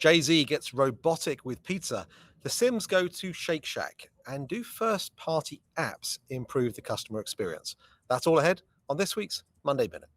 Jay-Z gets robotic with pizza. The Sims go to Shake Shack. And do first-party apps improve the customer experience? That's all ahead on this week's Monday Minute.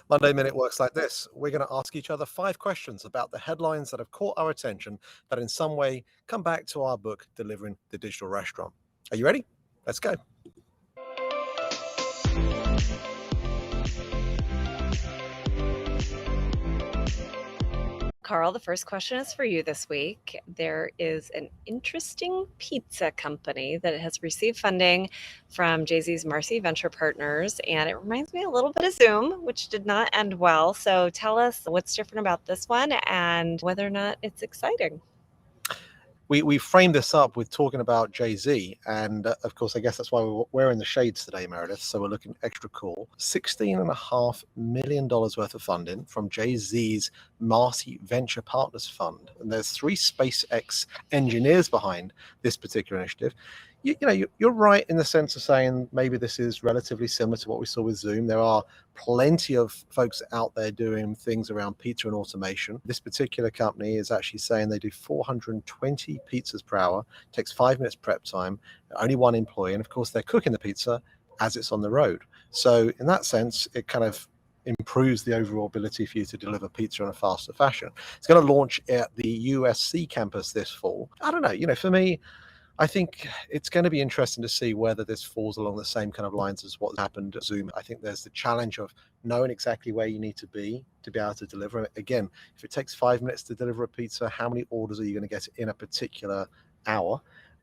Monday Minute works like this. We're going to ask each other 5 questions about the headlines that have caught our attention that in some way come back to our book, Delivering the Digital Restaurant. Are you ready? Let's go. Carl, the first question is for you this week. There is an interesting pizza company that has received funding from Jay-Z's Marcy Venture Partners, and it reminds me a little bit of Zoom, which did not end well. So tell us what's different about this one and whether or not it's exciting. We framed this up with talking about Jay-Z, and of course, I guess that's why we're wearing the shades today, Meredith. So we're looking extra cool. $16.5 million worth of funding from Jay-Z's Marcy Venture Partners Fund, and there's 3 SpaceX engineers behind this particular initiative. You're right in the sense of saying maybe this is relatively similar to what we saw with Zoom. There are plenty of folks out there doing things around pizza and automation. This particular company is actually saying they do 420 pizzas per hour, takes 5 minutes prep time, only 1 employee, and of course they're cooking the pizza as it's on the road. So in that sense, it kind of improves the overall ability for you to deliver pizza in a faster fashion. It's going to launch at the USC campus this fall. I don't know, for me, I think it's going to be interesting to see whether this falls along the same kind of lines as what happened at Zoom. I think there's the challenge of knowing exactly where you need to be able to deliver it. Again, if it takes 5 minutes to deliver a pizza, how many orders are you going to get in a particular hour?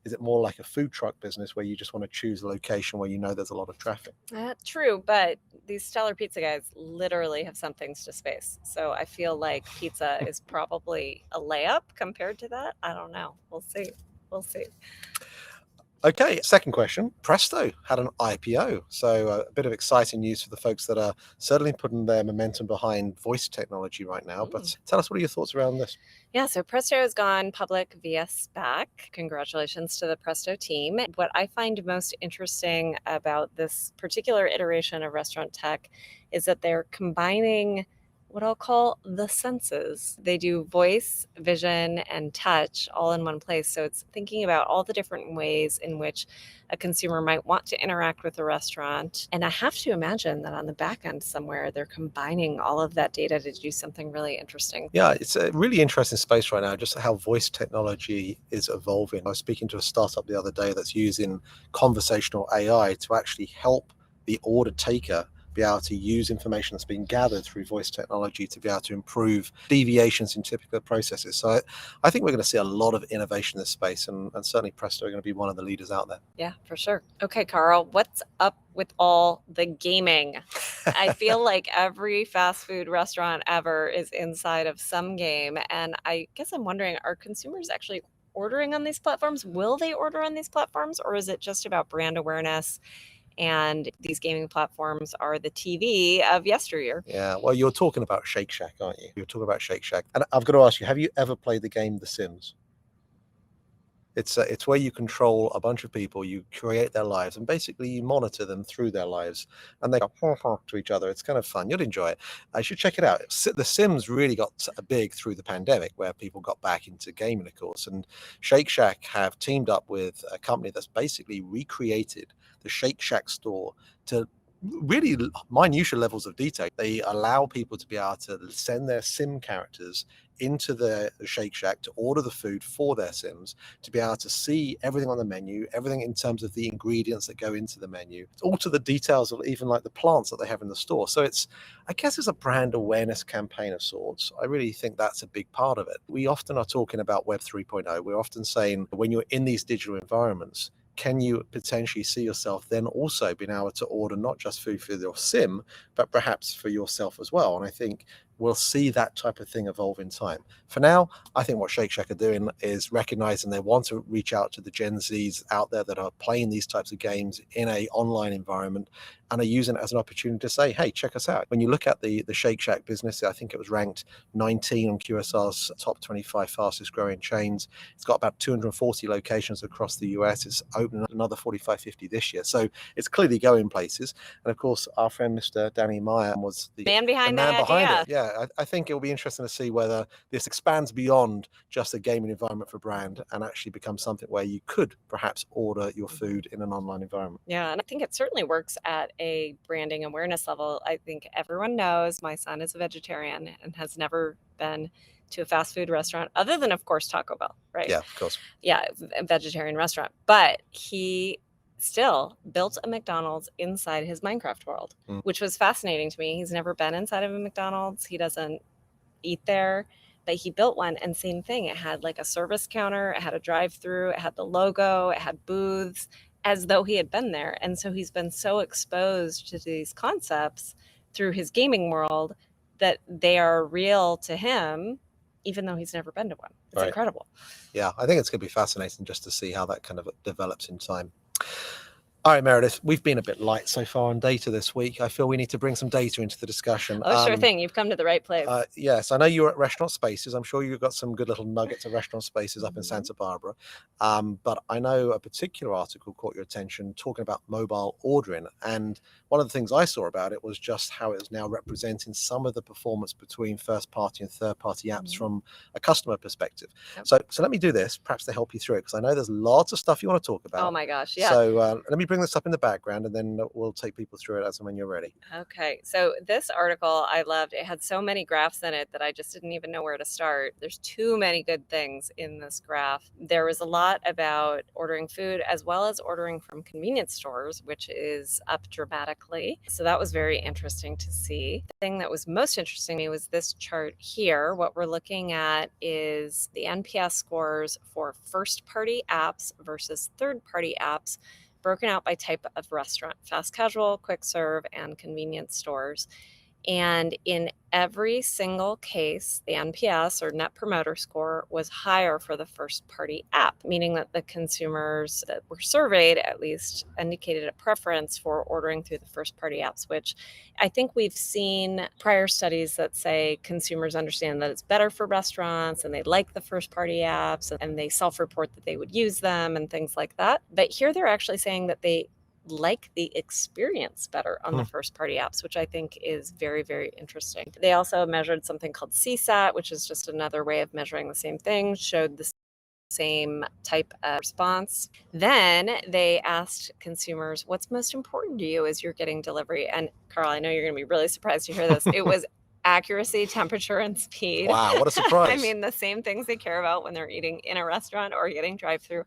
Is it more like a food truck business where you just want to choose a location where you know there's a lot of traffic? True, but these stellar pizza guys literally have sent things to space. So I feel like pizza is probably a layup compared to that. I don't know. We'll see. Okay, second question. Presto had an IPO. So a bit of exciting news for the folks that are certainly putting their momentum behind voice technology right now. But tell us, what are your thoughts around this? Yeah, so Presto has gone public via SPAC. Congratulations to the Presto team. What I find most interesting about this particular iteration of restaurant tech is that they're combining what I'll call the senses. They do voice, vision, and touch all in one place. So it's thinking about all the different ways in which a consumer might want to interact with a restaurant. And I have to imagine that on the back end somewhere, they're combining all of that data to do something really interesting. Yeah, it's a really interesting space right now, just how voice technology is evolving. I was speaking to a startup the other day that's using conversational AI to actually help the order taker be able to use information that's been gathered through voice technology to be able to improve deviations in typical processes. So I think we're going to see a lot of innovation in this space, and certainly Presto are going to be one of the leaders out there. Yeah, for sure. Okay, Carl, what's up with all the gaming? I feel like every fast food restaurant ever is inside of some game. And I guess I'm wondering, are consumers actually ordering on these platforms? Will they order on these platforms? Or is it just about brand awareness? And these gaming platforms are the TV of yesteryear. Yeah, well, you're talking about Shake Shack, aren't you? You're talking about Shake Shack. And I've got to ask you, have you ever played the game The Sims? It's where you control a bunch of people, you create their lives, and basically you monitor them through their lives, and they go to each other. It's kind of fun. You'd enjoy it. I should check it out. The Sims really got big through the pandemic, where people got back into gaming, of course. And Shake Shack have teamed up with a company that's basically recreated the Shake Shack store to really minutiae levels of detail. They allow people to be able to send their sim characters into the Shake Shack to order the food for their sims, to be able to see everything on the menu, everything in terms of the ingredients that go into the menu, all to the details of even like the plants that they have in the store. So I guess it's a brand awareness campaign of sorts. I really think that's a big part of it. We often are talking about Web 3.0. We're often saying when you're in these digital environments, can you potentially see yourself then also being able to order not just food for your sim, but perhaps for yourself as well? And I think we'll see that type of thing evolve in time. For now, I think what Shake Shack are doing is recognizing they want to reach out to the Gen Zs out there that are playing these types of games in a online environment, and are using it as an opportunity to say, hey, check us out. When you look at the Shake Shack business, I think it was ranked 19 on QSR's top 25 fastest growing chains. It's got about 240 locations across the US. It's opening another 45, 50 this year. So it's clearly going places. And of course, our friend Mr. Danny Meyer was the man behind it. Yeah, I think it'll be interesting to see whether this expands beyond just a gaming environment for brand and actually becomes something where you could perhaps order your food in an online environment. Yeah, and I think it certainly works at a branding awareness level. I think everyone knows my son is a vegetarian and has never been to a fast food restaurant other than, of course, Taco Bell, right? Yeah, of course. Yeah, a vegetarian restaurant. But he still built a McDonald's inside his Minecraft world, which was fascinating to me. He's never been inside of a McDonald's. He doesn't eat there, but he built one, and same thing. It had like a service counter, it had a drive-through, it had the logo, it had booths, as though he had been there. And so he's been so exposed to these concepts through his gaming world that they are real to him, even though he's never been to one. It's incredible. Yeah, I think it's going to be fascinating just to see how that kind of develops in time. All right, Meredith, we've been a bit light so far on data this week. I feel we need to bring some data into the discussion. Oh, sure thing. You've come to the right place. Yes, I know you were at Restaurant Spaces. I'm sure you've got some good little nuggets of Restaurant Spaces up in Santa Barbara. But I know a particular article caught your attention talking about mobile ordering. And one of the things I saw about it was just how it is now representing some of the performance between first-party and third-party apps from a customer perspective. Yep. So let me do this, perhaps to help you through it, because I know there's lots of stuff you want to talk about. Oh, my gosh, yeah. So let me bring this up in the background, and then we'll take people through it as and when you're ready. Okay, so this article I loved. It had so many graphs in it that I just didn't even know where to start. There's too many good things in this graph. There was a lot about ordering food as well as ordering from convenience stores, which is up dramatically. So that was very interesting to see. The thing that was most interesting to me was this chart here. What we're looking at is the NPS scores for first-party apps versus third-party apps, broken out by type of restaurant: fast casual, quick serve, and convenience stores. And in every single case, the NPS, or Net Promoter Score, was higher for the first party app, meaning that the consumers that were surveyed at least indicated a preference for ordering through the first party apps, which I think we've seen prior studies that say consumers understand that it's better for restaurants and they like the first party apps and they self-report that they would use them and things like that. But here they're actually saying that they like the experience better on the first party apps, which I think is very, very interesting. They also measured something called CSAT, which is just another way of measuring the same thing, showed the same type of response. Then they asked consumers, what's most important to you as you're getting delivery? And Carl, I know you're going to be really surprised to hear this. It was accuracy, temperature, and speed. Wow, what a surprise. I mean, the same things they care about when they're eating in a restaurant or getting drive-through.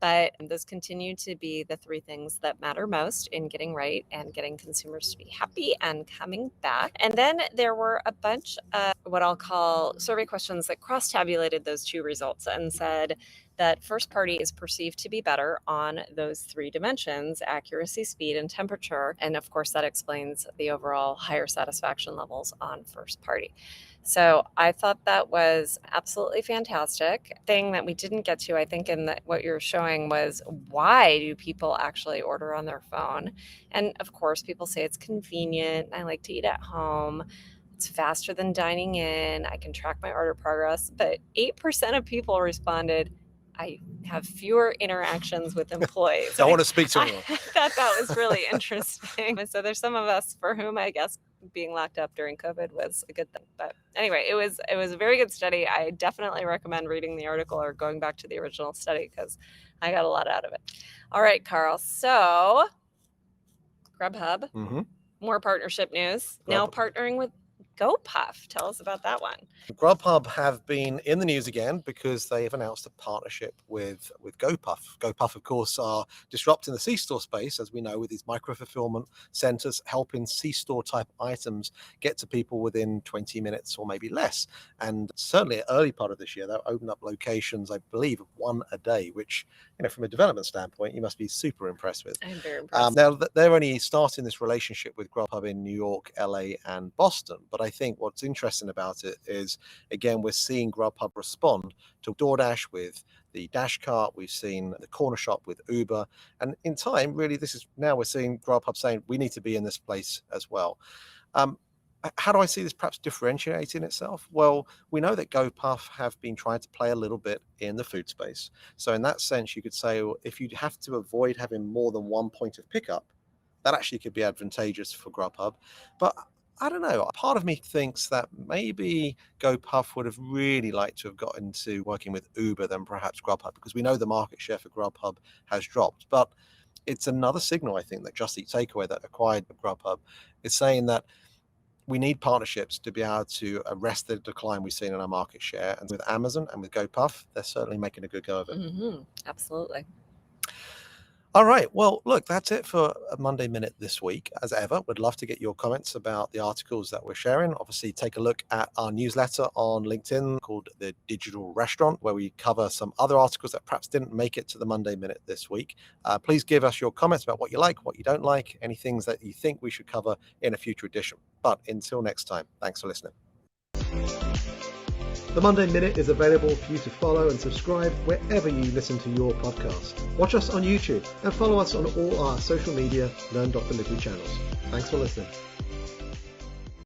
But those continue to be the three things that matter most in getting right and getting consumers to be happy and coming back. And then there were a bunch of what I'll call survey questions that cross-tabulated those two results and said that first party is perceived to be better on those three dimensions: accuracy, speed, and temperature. And of course, that explains the overall higher satisfaction levels on first party. So I thought that was absolutely fantastic. Thing that we didn't get to, I think, in what you're showing was, why do people actually order on their phone? And of course, people say it's convenient. I like to eat at home. It's faster than dining in. I can track my order progress. But 8% of people responded, I have fewer interactions with employees. I want to speak to anyone. I thought that was really interesting. And so there's some of us for whom I guess being locked up during COVID was a good thing. But anyway, it was a very good study. I definitely recommend reading the article or going back to the original study because I got a lot out of it. All right, Carl. So GrubHub, more partnership news. Now partnering with GoPuff. Tell us about that one. GrubHub have been in the news again because they have announced a partnership with GoPuff. GoPuff, of course, are disrupting the C-store space, as we know, with these micro-fulfillment centers, helping C-store type items get to people within 20 minutes or maybe less. And certainly early part of this year, they'll open up locations, I believe, of one a day, which, you know, from a development standpoint, you must be super impressed with. I'm very impressed. Now, they're only starting this relationship with GrubHub in New York, LA, and Boston, but I think what's interesting about it is, again, we're seeing Grubhub respond to DoorDash with the Dash Cart. We've seen the Corner Shop with Uber. And in time, really, now we're seeing Grubhub saying we need to be in this place as well. How do I see this perhaps differentiating itself? Well, we know that GoPuff have been trying to play a little bit in the food space. So in that sense, you could say, well, if you have to avoid having more than one point of pickup, that actually could be advantageous for Grubhub. But I don't know. Part of me thinks that maybe GoPuff would have really liked to have got into working with Uber than perhaps Grubhub, because we know the market share for Grubhub has dropped. But it's another signal, I think, that Just Eat Takeaway that acquired Grubhub is saying that we need partnerships to be able to arrest the decline we've seen in our market share. And with Amazon and with GoPuff, they're certainly making a good go of it. Absolutely. All right. Well, look, that's it for a Monday Minute this week. As ever, we'd love to get your comments about the articles that we're sharing. Obviously, take a look at our newsletter on LinkedIn called The Digital Restaurant, where we cover some other articles that perhaps didn't make it to the Monday Minute this week. Please give us your comments about what you like, what you don't like, any things that you think we should cover in a future edition. But until next time, thanks for listening. The Monday Minute is available for you to follow and subscribe wherever you listen to your podcast. Watch us on YouTube and follow us on all our social media Learn.Delivery channels. Thanks for listening.